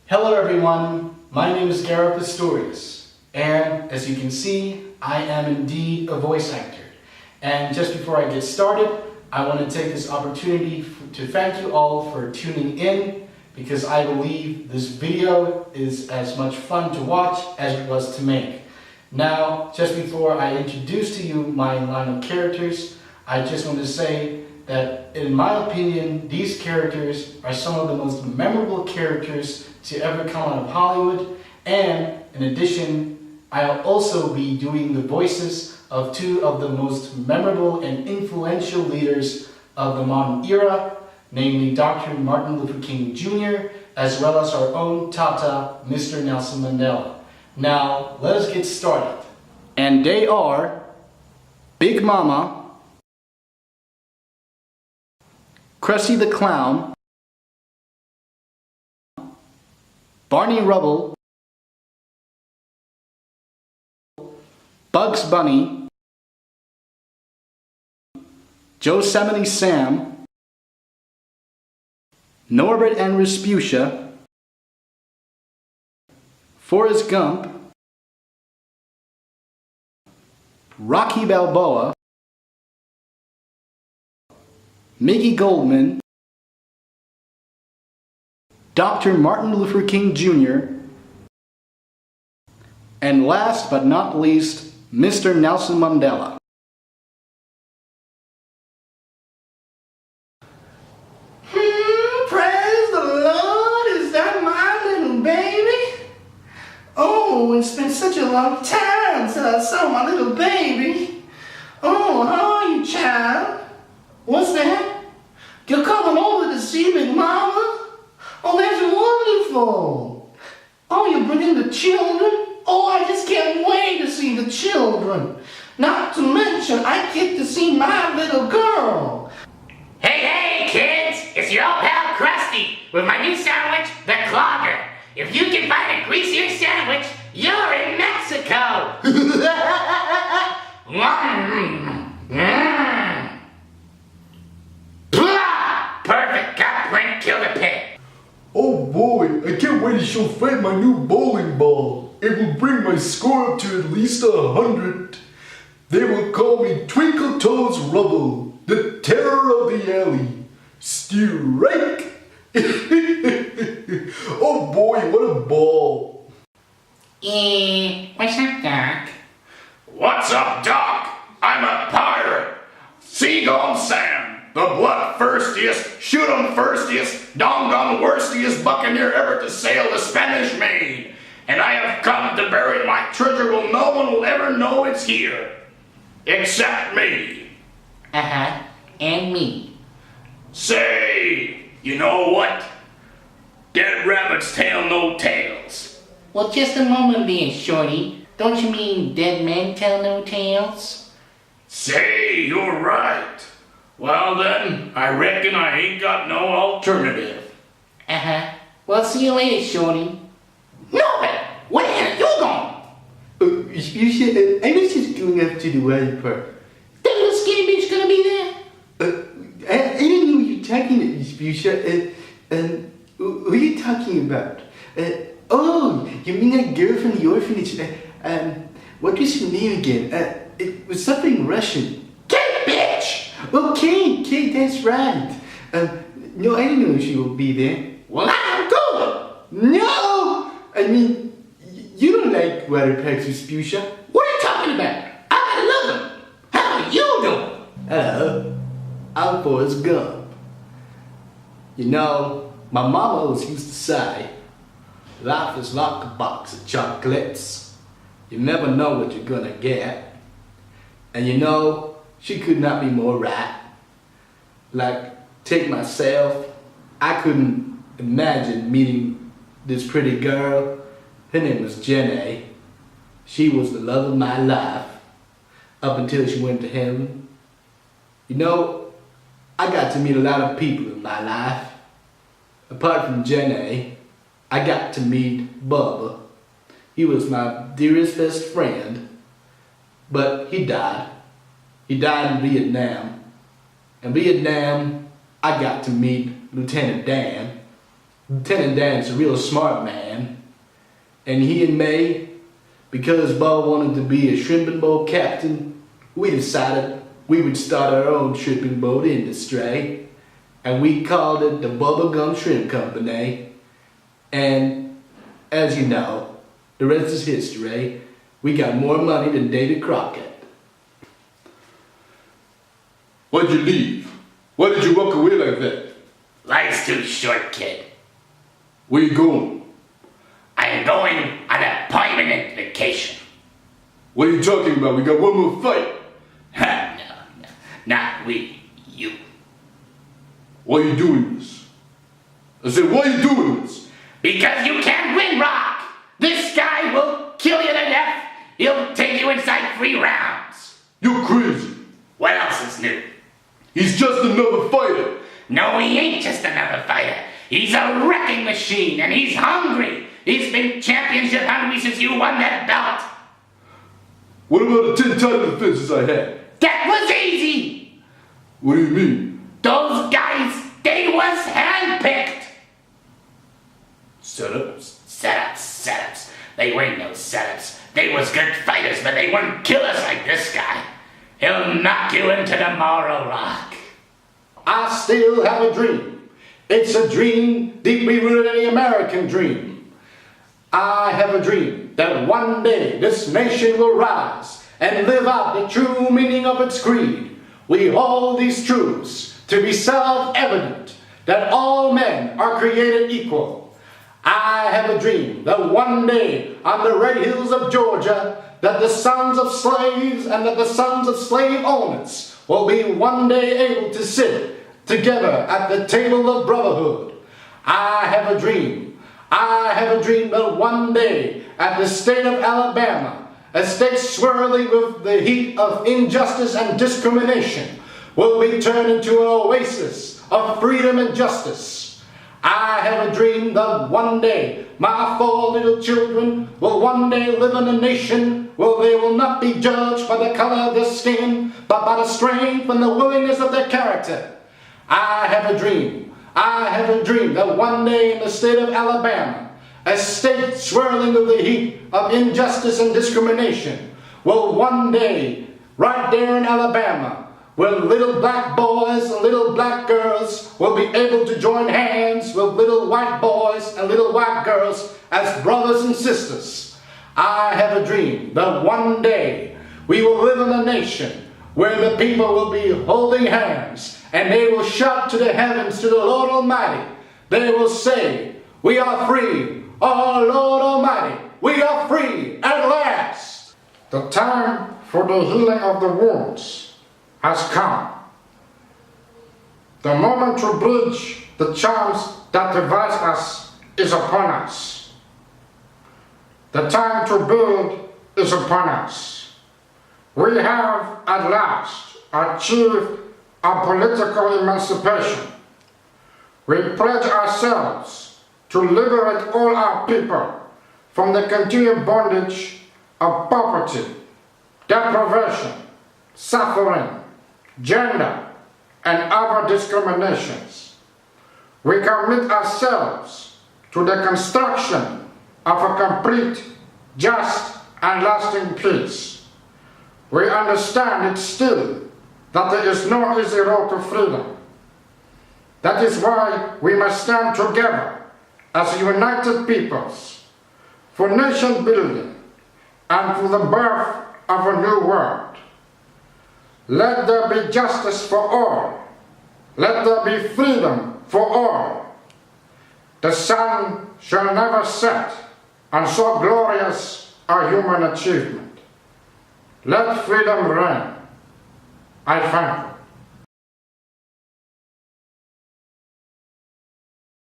Hello everyone, my name is Gerhard Pistoius, and as you can see, I am indeed a voice actor. And just before I get started, I want to take this opportunity to thank you all for tuning in, because I believe this video is as much fun to watch as it was to make. Now, just before I introduce to you my line of characters, I just want to say that in my opinion, these characters are some of the most memorable characters to ever come out of Hollywood, and in addition, I'll also be doing the voices of two of the most memorable and influential leaders of the modern era, namely Dr. Martin Luther King Jr., as well as our own Tata, Mr. Nelson Mandela. Now, let us get started. And they are Big Mama, Krusty the Clown, Barney Rubble, Bugs Bunny, Yosemite Sam, Norbit and Rasputia, Forrest Gump, Rocky Balboa, Mickey Goldmill, Dr. Martin Luther King Jr., and last but not least, Mr. Nelson Mandela. Praise the Lord, is that my little baby? Oh, it's been such a long time since I saw my little baby. Oh, how are you, child? What's that? You're coming over to see me, Mama? Oh, that's wonderful. Oh, you're bringing the children? Oh, I just can't wait to see the children. Not to mention, I get to see my little girl. Hey, kids! It's your old pal Krusty with my new sandwich, the Clogger. If you can find a greasier sandwich, you're in Mexico! Perfect! Got Brent, kill the pig. Oh boy, I can't wait to show Fred my new bowling ball. It will bring my score up to at least 100. They will call me Twinkle Toes Rubble, the terror of the alley. Strike! Oh boy, what a ball. What's up, Doc? What's up, Doc? I'm a pirate. Seagull Sam, the blood-thirstiest, shoot-'em-firstiest, doggone-worstiest buccaneer ever to sail the Spanish Main. And I have come to bury my treasure where no one will ever know it's here. Except me. Uh-huh, and me. Say, you know what? Dead rabbit's tail, no tails. Well, just a moment there, Shorty. Don't you mean dead men tell no tales? Say, you're right. Well then, I reckon I ain't got no alternative. Uh-huh. Well, see you later, Shorty. Norbit! Where are you going? I was just going up to the water park. That little skinny bitch gonna be there? I didn't know what you're talking about, Rasputia. What are you talking about? Oh, you mean that girl from the orphanage? What was her name again? It was something Russian. Kate, bitch! Oh, Kate, that's right. No, I didn't know she would be there. Well, I'm going! No! I mean, you don't like water parks, Rasputia. What are you talking about? I love them! How are you doing? Hello, I'm Forrest Gump. You know, my mama always used to say, life is like a box of chocolates. You never know what you're gonna get. And you know, she could not be more right. Like, take myself, I couldn't imagine meeting this pretty girl. Her name was Jenny. She was the love of my life, up until she went to heaven. You know, I got to meet a lot of people in my life. Apart from Jenny, I got to meet Bubba. He was my dearest best friend, but he died. He died in Vietnam. In Vietnam, I got to meet Lieutenant Dan. Lieutenant Dan's a real smart man. And he and May, because Bo wanted to be a shrimping boat captain, we decided we would start our own shrimping boat industry. And we called it the Bubblegum Shrimp Company. And as you know, the rest is history. We got more money than David Crockett. Why'd you leave? Why did you walk away like that? Life's too short, kid. Where you going? I am going on a permanent vacation. What are you talking about? We got one more fight. Ha, no, not we, you. Why are you doing this? I said, why are you doing this? Because you can't win, Rock! This guy will kill you to death. He'll take you inside 3 rounds. You're crazy. What else is new? He's just another fighter. No, he ain't just another fighter. He's a wrecking machine, and he's hungry. He's been championship hungry since you won that belt. What about the 10 title defenses I had? That was easy. What do you mean? Those guys, they was handpicked. Setups. They weren't no setups. They was good fighters, but they weren't killers like this guy. He'll knock you into tomorrow, Rock. I still have a dream. It's a dream deeply rooted in the American dream. I have a dream that one day this nation will rise and live out the true meaning of its creed. We hold these truths to be self-evident, that all men are created equal. I have a dream that one day on the red hills of Georgia, that the sons of slaves and that the sons of slave owners will be one day able to sit together at the table of brotherhood. I have a dream. I have a dream that one day at the state of Alabama, a state swirling with the heat of injustice and discrimination, will be turned into an oasis of freedom and justice. I have a dream that one day my 4 little children will one day live in a nation where they will not be judged by the color of their skin, but by the strength and the willingness of their character. I have a dream. I have a dream that one day in the state of Alabama, a state swirling with the heat of injustice and discrimination, will one day, right there in Alabama, where little black boys and little black girls will be able to join hands with little white boys and little white girls as brothers and sisters. I have a dream that one day we will live in a nation where the people will be holding hands and they will shout to the heavens to the Lord Almighty. They will say, "We are free, oh Lord Almighty, we are free at last." The time for the healing of the wounds has come. The moment to bridge the charms that divide us is upon us. The time to build is upon us. We have at last achieved our political emancipation. We pledge ourselves to liberate all our people from the continued bondage of poverty, deprivation, suffering, gender, and other discriminations. We commit ourselves to the construction of a complete, just, and lasting peace. We understand it still that there is no easy road to freedom. That is why we must stand together as united peoples for nation building and for the birth of a new world. Let there be justice for all. Let there be freedom for all. The sun shall never set on so glorious a human achievement. Let freedom reign. I thank you.